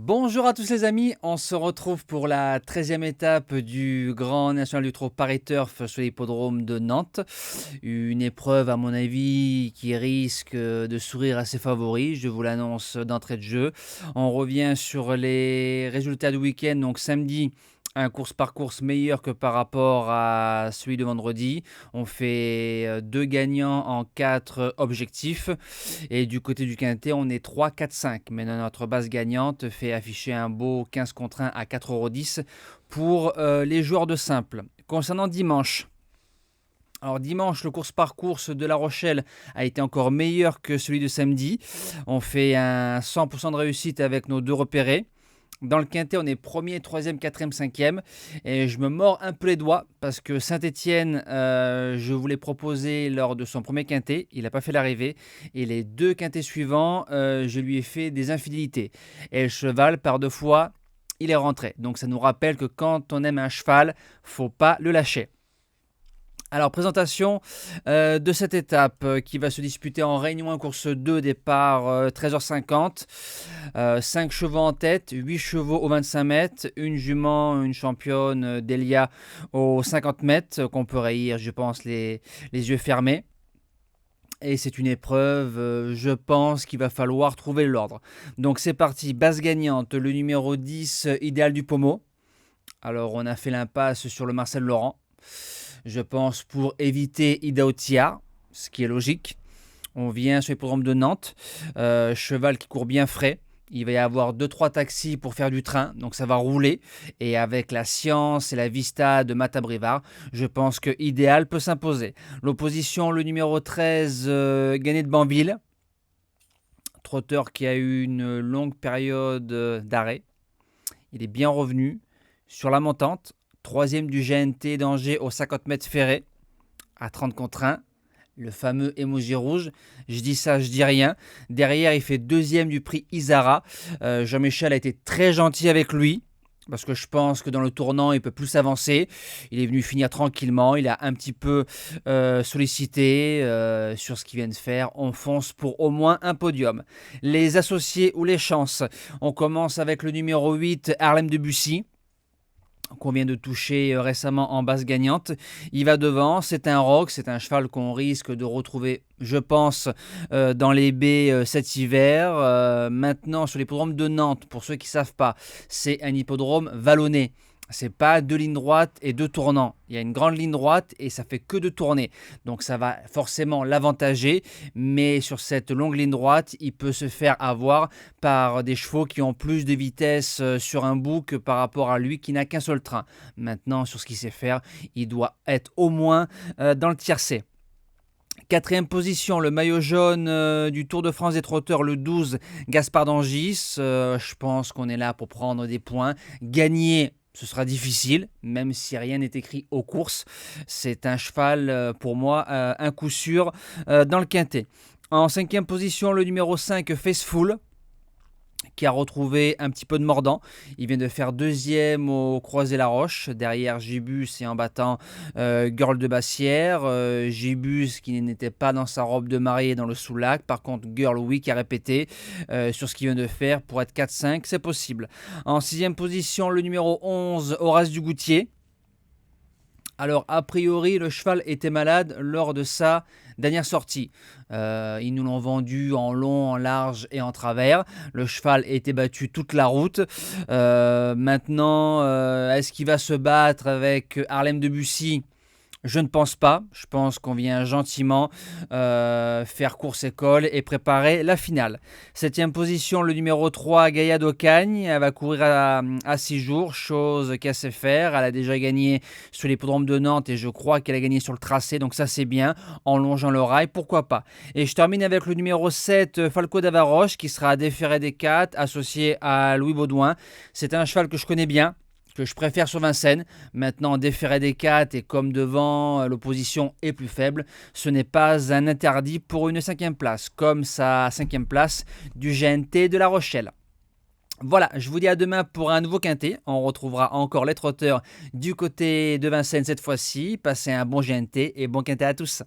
Bonjour à tous les amis, on se retrouve pour la 13e étape du Grand National du Trot Paris Turf sur l'hippodrome de Nantes. Une épreuve à mon avis qui risque de sourire à ses favoris, je vous l'annonce d'entrée de jeu. On revient sur les résultats du week-end, donc samedi. Un course par course meilleur que par rapport à celui de vendredi. On fait 2 gagnants en 4 objectifs. Et du côté du quintet, on est 3, 4, 5. Mais notre base gagnante fait afficher un beau 15 contre 1 à 4,10 € pour les joueurs de simple. Concernant dimanche. Alors dimanche, le course par course de La Rochelle a été encore meilleur que celui de samedi. On fait un 100% de réussite avec nos deux repérés. Dans le quintet, on est premier, troisième, quatrième, cinquième. Et je me mords un peu les doigts parce que Saint-Étienne, je vous l'ai proposé lors de son premier quintet. Il n'a pas fait l'arrivée. Et les deux quintets suivants, je lui ai fait des infidélités. Et le cheval, par deux fois, il est rentré. Donc ça nous rappelle que quand on aime un cheval, faut pas le lâcher. Alors, présentation de cette étape qui va se disputer en Réunion 1, course 2, départ 13h50. 5 chevaux en tête, 8 chevaux aux 25 mètres, une jument, une championne Delia aux 50 mètres, qu'on peut rayer, je pense, les yeux fermés. Et c'est une épreuve, je pense, qu'il va falloir trouver l'ordre. Donc c'est parti, base gagnante, le numéro 10, Idéal du Pommeau. Alors on a fait l'impasse sur le Marcel Laurent. Je pense pour éviter Ida Otia, ce qui est logique. On vient sur l'hippodrome de Nantes. Cheval qui court bien frais. Il va y avoir 2-3 taxis pour faire du train, donc ça va rouler. Et avec la science et la vista de Mata Brivard, je pense que Idéal peut s'imposer. L'opposition, le numéro 13, Gagné de Banville. Trotteur qui a eu une longue période d'arrêt. Il est bien revenu sur la montante. Troisième du GNT d'Angers aux 50 mètres ferrés à 30 contre 1. Le fameux emoji rouge. Je dis ça, je dis rien. Derrière, il fait deuxième du prix Isara. Jean-Michel a été très gentil avec lui parce que je pense que dans le tournant, il peut plus s'avancer. Il est venu finir tranquillement. Il a un petit peu sollicité sur ce qu'il vient de faire. On fonce pour au moins un podium. Les associés ou les chances. On commence avec le numéro 8, Harlem Debussy, qu'on vient de toucher récemment en base gagnante. Il va devant, c'est un rock, c'est un cheval qu'on risque de retrouver, je pense, dans les baies cet hiver. Maintenant, sur l'hippodrome de Nantes, pour ceux qui ne savent pas, c'est un hippodrome vallonné. C'est pas deux lignes droites et deux tournants. Il y a une grande ligne droite et ça fait que deux tournées. Donc ça va forcément l'avantager. Mais sur cette longue ligne droite, il peut se faire avoir par des chevaux qui ont plus de vitesse sur un bout que par rapport à lui qui n'a qu'un seul train. Maintenant, sur ce qu'il sait faire, il doit être au moins dans le tiercé. Quatrième position, le maillot jaune du Tour de France des trotteurs, le 12, Gaspard d'Angis. Je pense qu'on est là pour prendre des points. Gagner, ce sera difficile, même si rien n'est écrit aux courses. C'est un cheval, pour moi, un coup sûr dans le quintet. En cinquième position, le numéro 5, Faceful, qui a retrouvé un petit peu de mordant. Il vient de faire deuxième au Croisé-la-Roche, derrière Gibus et en battant Girl de Bassière. Gibus qui n'était pas dans sa robe de mariée dans le sous-lac. Par contre, Girl, oui, qui a répété sur ce qu'il vient de faire pour être 4-5, c'est possible. En sixième position, le numéro 11, Horace Dugoutier. Alors, a priori, le cheval était malade lors de sa dernière sortie. Ils nous l'ont vendu en long, en large et en travers. Le cheval a été battu toute la route. Maintenant, est-ce qu'il va se battre avec Harlem Debussy ? Je ne pense pas. Je pense qu'on vient gentiment faire course école et préparer la finale. Septième position, le numéro 3, Gaïa d'Ocagne. Elle va courir à 6 jours, chose qu'elle sait faire. Elle a déjà gagné sur l'hippodrome de Nantes et je crois qu'elle a gagné sur le tracé. Donc ça, c'est bien. En longeant le rail, pourquoi pas. Et je termine avec le numéro 7, Falco d'Avaroche, qui sera déféré des 4, associé à Louis Baudouin. C'est un cheval que je connais bien, que je préfère sur Vincennes. Maintenant, déféré des 4 et comme devant, l'opposition est plus faible, ce n'est pas un interdit pour une 5e place, comme sa 5e place du GNT de La Rochelle. Voilà, je vous dis à demain pour un nouveau quintet. On retrouvera encore les trotteurs du côté de Vincennes cette fois-ci. Passez un bon GNT et bon quintet à tous.